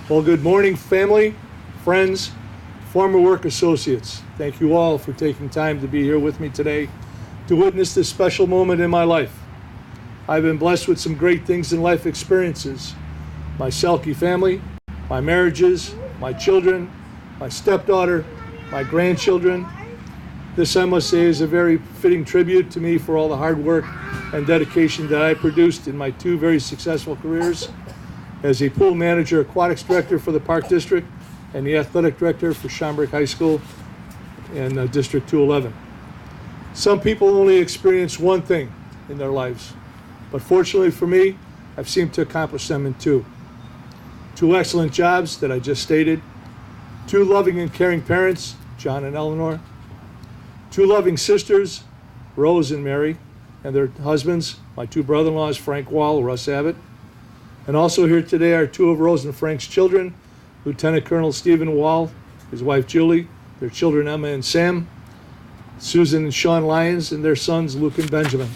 Well, good morning, family, friends, former work associates. Thank you all for taking time to be here with me today to witness this special moment in my life. I've been blessed with some great things in life experiences. My Selke family, my marriages, my children, my stepdaughter, my grandchildren. This, I must say, is a very fitting tribute to me for all the hard work and dedication that I produced in my two very successful careers as a pool manager, aquatics director for the Park District, and the athletic director for Schaumburg High School in District 211. Some people only experience one thing in their lives, but fortunately for me, I've seemed to accomplish them in two. Two excellent jobs that I just stated, two loving and caring parents, John and Eleanor, two loving sisters, Rose and Mary, and their husbands, my two brother-in-laws, Frank Wall, Russ Abbott. And also here today are two of Rose and Frank's children, Lieutenant Colonel Stephen Wall, his wife Julie, their children Emma and Sam, Susan and Sean Lyons, and their sons Luke and Benjamin.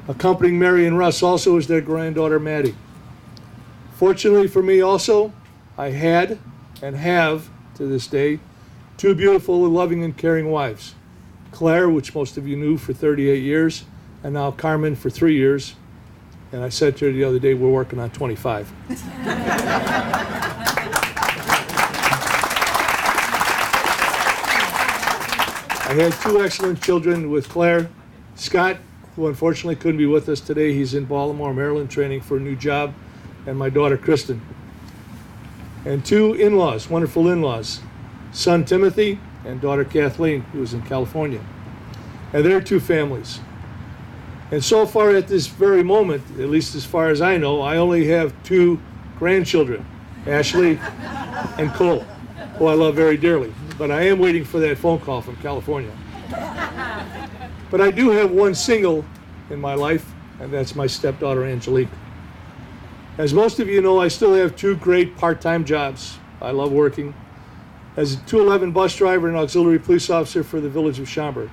Accompanying Mary and Russ also is their granddaughter Maddie. Fortunately for me also, I had and have to this day two beautiful, loving, and caring wives. Claire, which most of you knew for 38 years, and now Carmen for 3 years. And I said to her the other day, we're working on 25. I had two excellent children with Claire. Scott, who unfortunately couldn't be with us today, he's in Baltimore, Maryland, training for a new job, and my daughter, Kristen. And two in-laws, wonderful in-laws, son Timothy and daughter Kathleen, who is in California. And they're two families. And so far at this very moment, at least as far as I know, I only have two grandchildren, Ashley and Cole, who I love very dearly. But I am waiting for that phone call from California. But I do have one single in my life, and that's my stepdaughter, Angelique. As most of you know, I still have two great part-time jobs. I love working as a 211 bus driver and auxiliary police officer for the village of Schaumburg.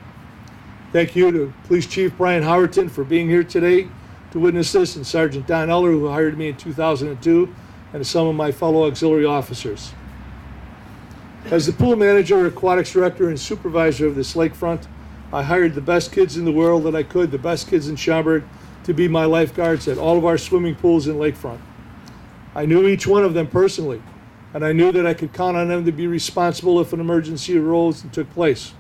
Thank you to Police Chief Brian Howerton for being here today to witness this, and Sergeant Don Eller, who hired me in 2002, and to some of my fellow auxiliary officers. As the pool manager, aquatics director, and supervisor of this lakefront, I hired the best kids in the world that I could, the best kids in Schaumburg, to be my lifeguards at all of our swimming pools in lakefront. I knew each one of them personally, and I knew that I could count on them to be responsible if an emergency arose and took place.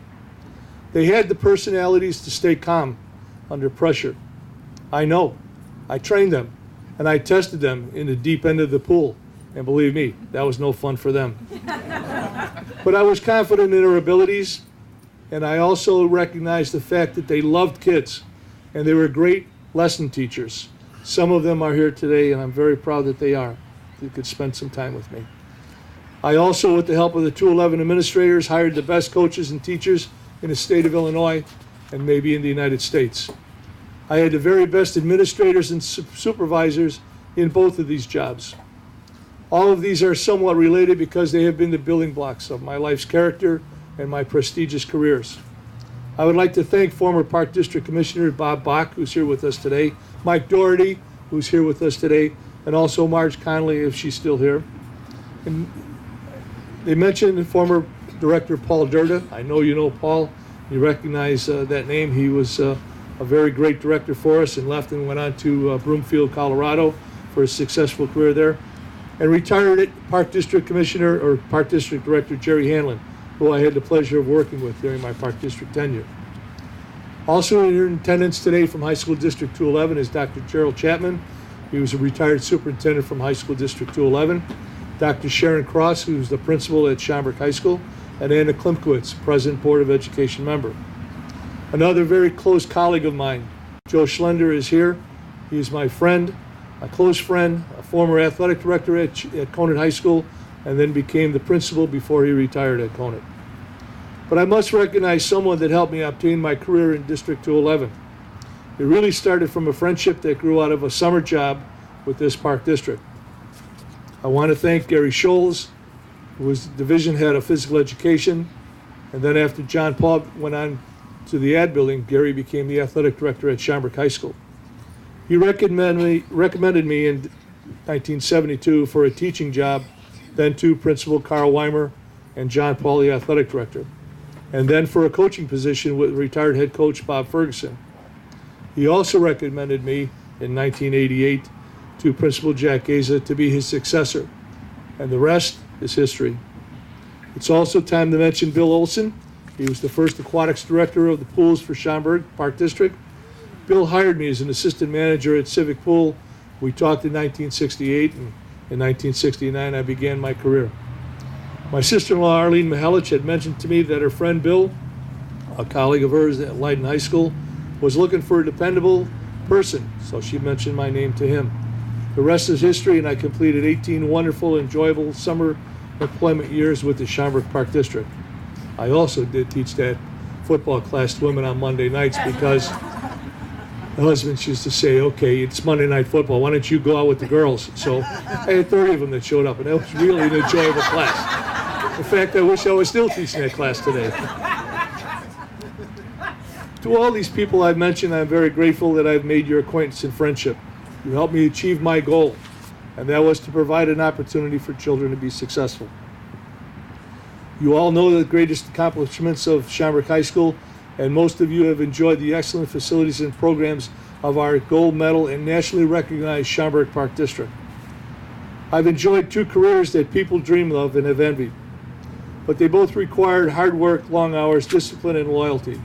They had the personalities to stay calm under pressure. I know. I trained them, and I tested them in the deep end of the pool. And believe me, that was no fun for them. But I was confident in their abilities, and I also recognized the fact that they loved kids, and they were great lesson teachers. Some of them are here today, and I'm very proud that they are. They could spend some time with me. I also, with the help of the 211 administrators, hired the best coaches and teachers in the state of Illinois and maybe in the United States. I had the very best administrators and supervisors in both of these jobs. All of these are somewhat related because they have been the building blocks of my life's character and my prestigious careers. I would like to thank former Park District Commissioner Bob Bach, who's here with us today, Mike Doherty, who's here with us today, and also Marge Conley, if she's still here. And they mentioned former Director Paul Durda. I know you know Paul. You recognize that name. He was a very great director for us and left and went on to Broomfield, Colorado for a successful career there. And retired Park District Commissioner or Park District Director Jerry Hanlon, who I had the pleasure of working with during my Park District tenure. Also in attendance today from High School District 211 is Dr. Gerald Chapman. He was a retired superintendent from High School District 211. Dr. Sharon Cross, who's the principal at Schaumburg High School, and Anna Klimkowitz, President Board of Education member. Another very close colleague of mine, Joe Schlender, is here. He's my friend, a close friend, a former athletic director at Conant High School, and then became the principal before he retired at Conant. But I must recognize someone that helped me obtain my career in District 211. It really started from a friendship that grew out of a summer job with this Park District. I want to thank Gary Scholes, who was division head of physical education, and then after John Paul went on to the ad building, Gary became the athletic director at Schaumburg High School. He recommended me in 1972 for a teaching job then to Principal Carl Weimer and John Paul, the athletic director, and then for a coaching position with retired head coach Bob Ferguson. He also recommended me in 1988 to Principal Jack Geza to be his successor, and the rest is history. It's also time to mention Bill Olson. He was the first aquatics director of the pools for Schaumburg Park District. Bill hired me as an assistant manager at Civic Pool. We talked in 1968, and in 1969 I began my career. My sister-in-law Arlene Mihalich had mentioned to me that her friend Bill, a colleague of hers at Leiden High School, was looking for a dependable person, so she mentioned my name to him. The rest is history, and I completed 18 wonderful, enjoyable summer employment years with the Schaumburg Park District. I also did teach that football class to women on Monday nights because the husbands used to say, okay, it's Monday Night Football, why don't you go out with the girls? So I had 30 of them that showed up, and that was really an enjoyable class. In fact, I wish I was still teaching that class today. To all these people I've mentioned, I'm very grateful that I've made your acquaintance and friendship. You helped me achieve my goal, and that was to provide an opportunity for children to be successful. You all know the greatest accomplishments of Schaumburg High School, and most of you have enjoyed the excellent facilities and programs of our gold medal and nationally recognized Schaumburg Park District. I've enjoyed two careers that people dream of and have envied, but they both required hard work, long hours, discipline, and loyalty.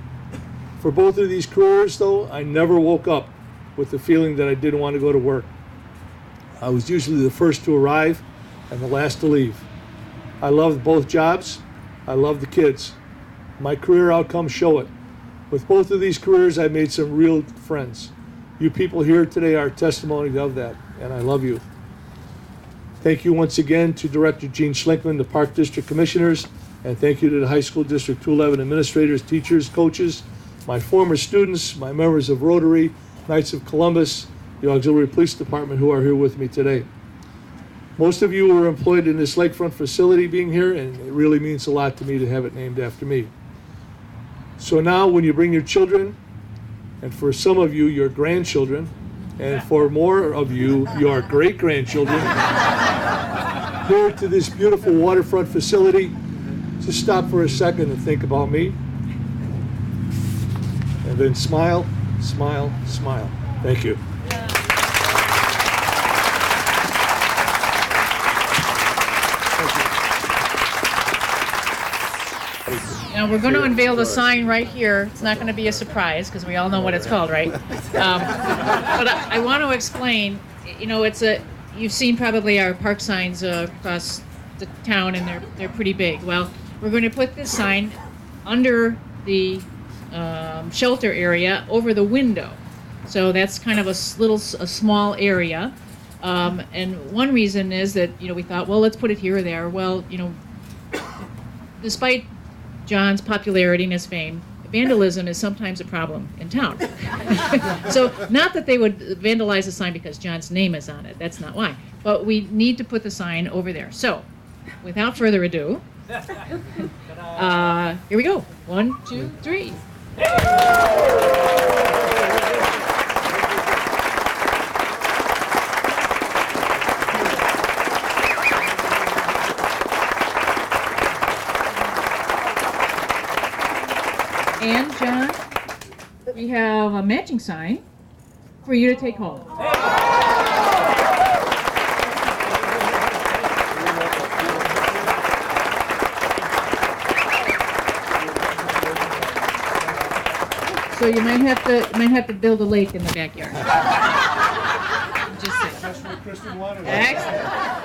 For both of these careers, though, I never woke up with the feeling that I didn't want to go to work. I was usually the first to arrive and the last to leave. I loved both jobs. I loved the kids. My career outcomes show it. With both of these careers, I made some real friends. You people here today are testimony of that, and I love you. Thank you once again to Director Gene Schlinkman, the Park District Commissioners, and thank you to the High School District 211 administrators, teachers, coaches, my former students, my members of Rotary, Knights of Columbus, the Auxiliary Police Department who are here with me today. Most of you were employed in this lakefront facility being here, and it really means a lot to me to have it named after me. So now when you bring your children, and for some of you, your grandchildren, and for more of you, your great-grandchildren, here to this beautiful waterfront facility, just stop for a second and think about me. And then smile, smile, smile. Thank you. Now, we're going to unveil the sign right here. It's not going to be a surprise because we all know what it's called, right? But I want to explain, you've seen probably our park signs across the town, and they're pretty big. Well, we're going to put this sign under the shelter area over the window. So that's kind of a small area. And one reason is that, we thought, well, let's put it here or there. Well, despite John's popularity and his fame, vandalism is sometimes a problem in town. So not that they would vandalize the sign because John's name is on it. That's not why. But we need to put the sign over there. So without further ado, here we go. 1, 2, 3. And John, we have a matching sign for you to take home. So you might have to build a lake in the backyard. Just saying. Kristen wanted Excellent.